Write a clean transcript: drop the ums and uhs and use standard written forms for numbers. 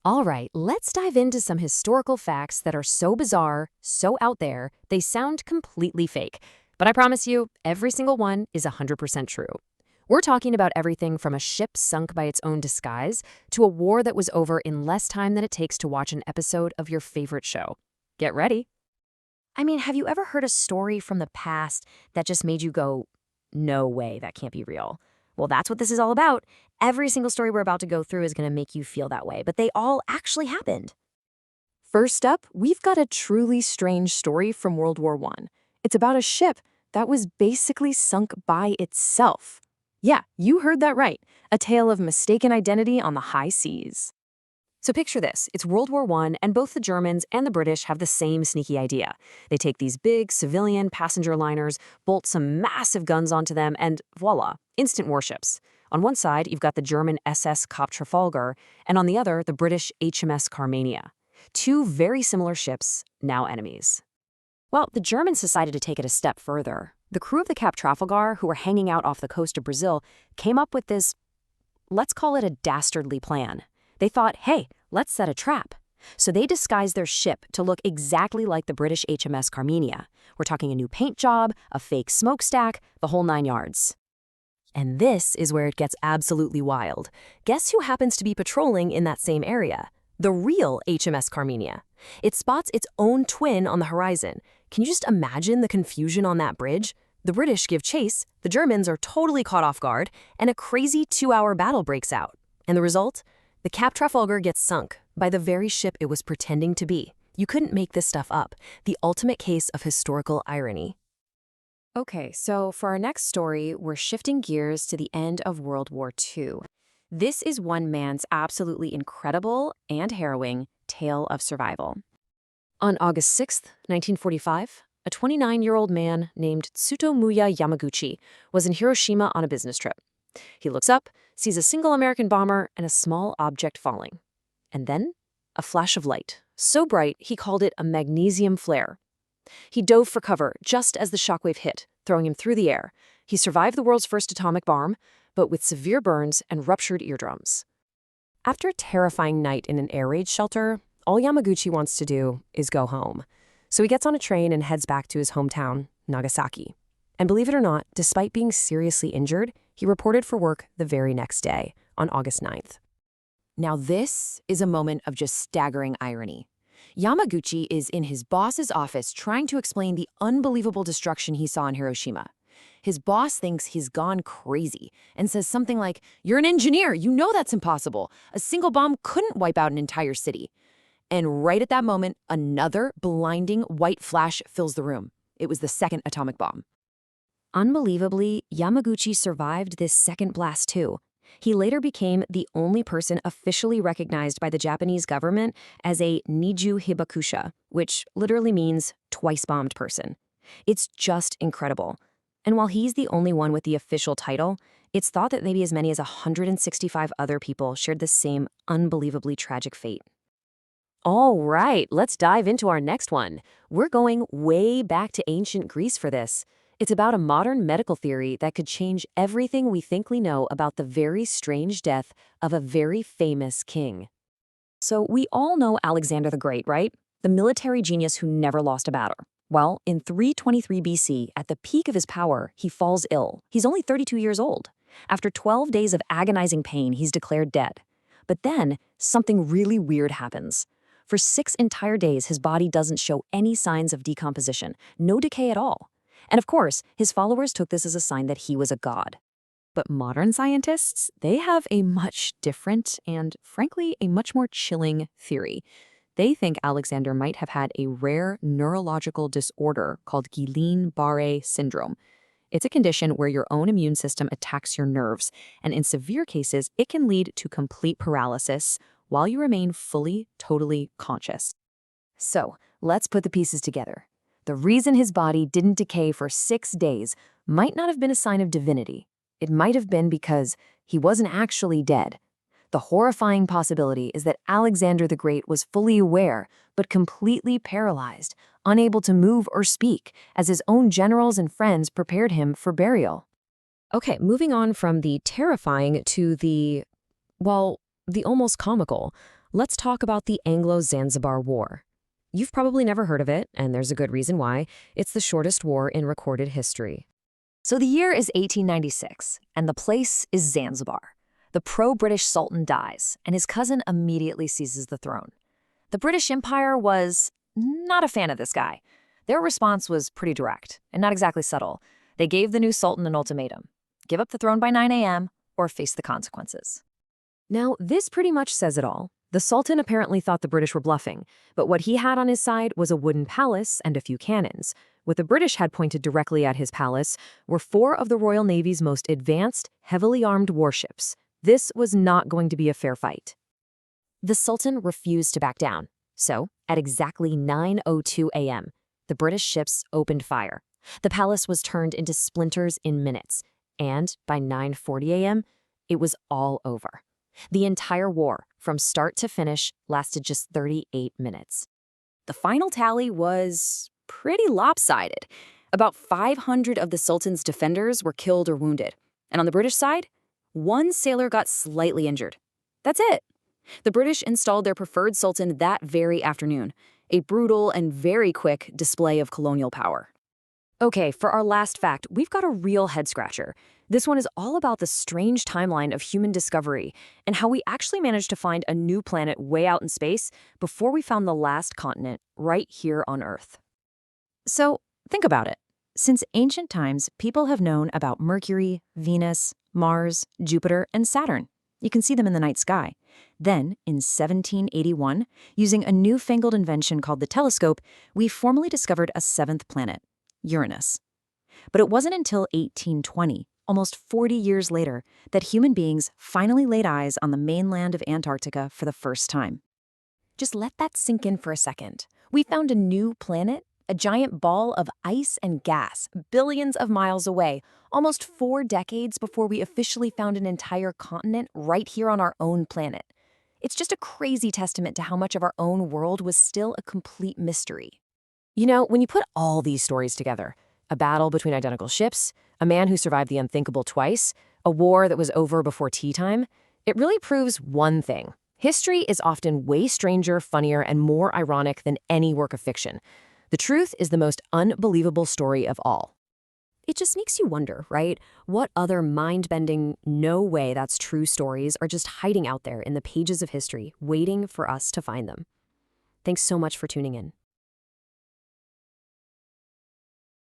All right, let's dive into some historical facts that are so bizarre, so out there, they sound completely fake. But I promise you, every single one is 100% true. We're talking about everything from a ship sunk by its own disguise to a war that was over in less time than it takes to watch an episode of your favorite show. Get ready. I mean, have you ever heard a story from the past that just made you go, no way, that can't be real? Well, that's what this is all about. Every single story we're about to go through is going to make you feel that way, but they all actually happened. First up, we've got a truly strange story from World War I. It's about a ship that was basically sunk by itself. Yeah, you heard that right. A tale of mistaken identity on the high seas. So picture this. It's World War I, and both the Germans and the British have the same sneaky idea. They take these big civilian passenger liners, bolt some massive guns onto them, and voila, instant warships. On one side, you've got the German SS Kap Trafalgar, and on the other, the British HMS Carmania. Two very similar ships, now enemies. Well, the Germans decided to take it a step further. The crew of the Kap Trafalgar, who were hanging out off the coast of Brazil, came up with this, let's call it a dastardly plan. They thought, hey, let's set a trap. So they disguised their ship to look exactly like the British HMS Carmania. We're talking a new paint job, a fake smokestack, the whole 9 yards. And this is where it gets absolutely wild. Guess who happens to be patrolling in that same area? The real HMS Carmania. It spots its own twin on the horizon. Can you just imagine the confusion on that bridge? The British give chase, the Germans are totally caught off guard, and a crazy 2-hour battle breaks out. And the result? The Kap Trafalgar gets sunk by the very ship it was pretending to be. You couldn't make this stuff up. The ultimate case of historical irony. Okay, so for our next story, we're shifting gears to the end of World War II. This is one man's absolutely incredible and harrowing tale of survival. On August 6, 1945, a 29-year-old man named Tsutomuya Yamaguchi was in Hiroshima on a business trip. He looks up, sees a single American bomber and a small object falling. And then, a flash of light, so bright he called it a magnesium flare. He dove for cover just as the shockwave hit, throwing him through the air. He survived the world's first atomic bomb, but with severe burns and ruptured eardrums. After a terrifying night in an air raid shelter, all Yamaguchi wants to do is go home. So he gets on a train and heads back to his hometown, Nagasaki. And believe it or not, despite being seriously injured, he reported for work the very next day, on August 9th. Now this is a moment of just staggering irony. Yamaguchi is in his boss's office trying to explain the unbelievable destruction he saw in Hiroshima. His boss thinks he's gone crazy and says something like, "You're an engineer, you know that's impossible. A single bomb couldn't wipe out an entire city." And right at that moment, another blinding white flash fills the room. It was the second atomic bomb. Unbelievably, Yamaguchi survived this second blast too. He later became the only person officially recognized by the Japanese government as a Niju Hibakusha, which literally means twice-bombed person. It's just incredible. And while he's the only one with the official title, it's thought that maybe as many as 165 other people shared the same unbelievably tragic fate. All right, let's dive into our next one. We're going way back to ancient Greece for this. It's about a modern medical theory that could change everything we think we know about the very strange death of a very famous king. So we all know Alexander the Great, right? The military genius who never lost a battle. Well, in 323 BC, at the peak of his power, he falls ill. He's only 32 years old. After 12 days of agonizing pain, he's declared dead. But then, something really weird happens. For 6 entire days, his body doesn't show any signs of decomposition, no decay at all. And of course, his followers took this as a sign that he was a god. But modern scientists, they have a much different and, frankly, a much more chilling theory. They think Alexander might have had a rare neurological disorder called Guillain-Barré syndrome. It's a condition where your own immune system attacks your nerves, and in severe cases, it can lead to complete paralysis while you remain fully, totally conscious. So, let's put the pieces together. The reason his body didn't decay for 6 days might not have been a sign of divinity. It might have been because he wasn't actually dead. The horrifying possibility is that Alexander the Great was fully aware, but completely paralyzed, unable to move or speak, as his own generals and friends prepared him for burial. Okay, moving on from the terrifying to the almost comical. Let's talk about the Anglo-Zanzibar War. You've probably never heard of it, and there's a good reason why. It's the shortest war in recorded history. So the year is 1896, and the place is Zanzibar. The pro-British Sultan dies, and his cousin immediately seizes the throne. The British Empire was not a fan of this guy. Their response was pretty direct, and not exactly subtle. They gave the new Sultan an ultimatum: give up the throne by 9 a.m. or face the consequences. Now, this pretty much says it all. The Sultan apparently thought the British were bluffing, but what he had on his side was a wooden palace and a few cannons. What the British had pointed directly at his palace were 4 of the Royal Navy's most advanced, heavily armed warships. This was not going to be a fair fight. The Sultan refused to back down. So, at exactly 9:02 a.m., the British ships opened fire. The palace was turned into splinters in minutes, and by 9:40 a.m., it was all over. The entire war, from start to finish, lasted just 38 minutes. The final tally was pretty lopsided. About 500 of the Sultan's defenders were killed or wounded. And on the British side, 1 sailor got slightly injured. That's it. The British installed their preferred Sultan that very afternoon, a brutal and very quick display of colonial power. Okay, for our last fact, we've got a real head-scratcher. This one is all about the strange timeline of human discovery and how we actually managed to find a new planet way out in space before we found the last continent right here on Earth. So, think about it. Since ancient times, people have known about Mercury, Venus, Mars, Jupiter, and Saturn. You can see them in the night sky. Then, in 1781, using a newfangled invention called the telescope, we formally discovered a 7th planet, Uranus. But it wasn't until 1820, almost 40 years later, that human beings finally laid eyes on the mainland of Antarctica for the first time. Just let that sink in for a second. We found a new planet, a giant ball of ice and gas, billions of miles away, almost 4 decades before we officially found an entire continent right here on our own planet. It's just a crazy testament to how much of our own world was still a complete mystery. You know, when you put all these stories together, a battle between identical ships, a man who survived the unthinkable twice, a war that was over before tea time, it really proves one thing. History is often way stranger, funnier, and more ironic than any work of fiction. The truth is the most unbelievable story of all. It just makes you wonder, right? What other mind-bending, no way that's true stories are just hiding out there in the pages of history, waiting for us to find them. Thanks so much for tuning in.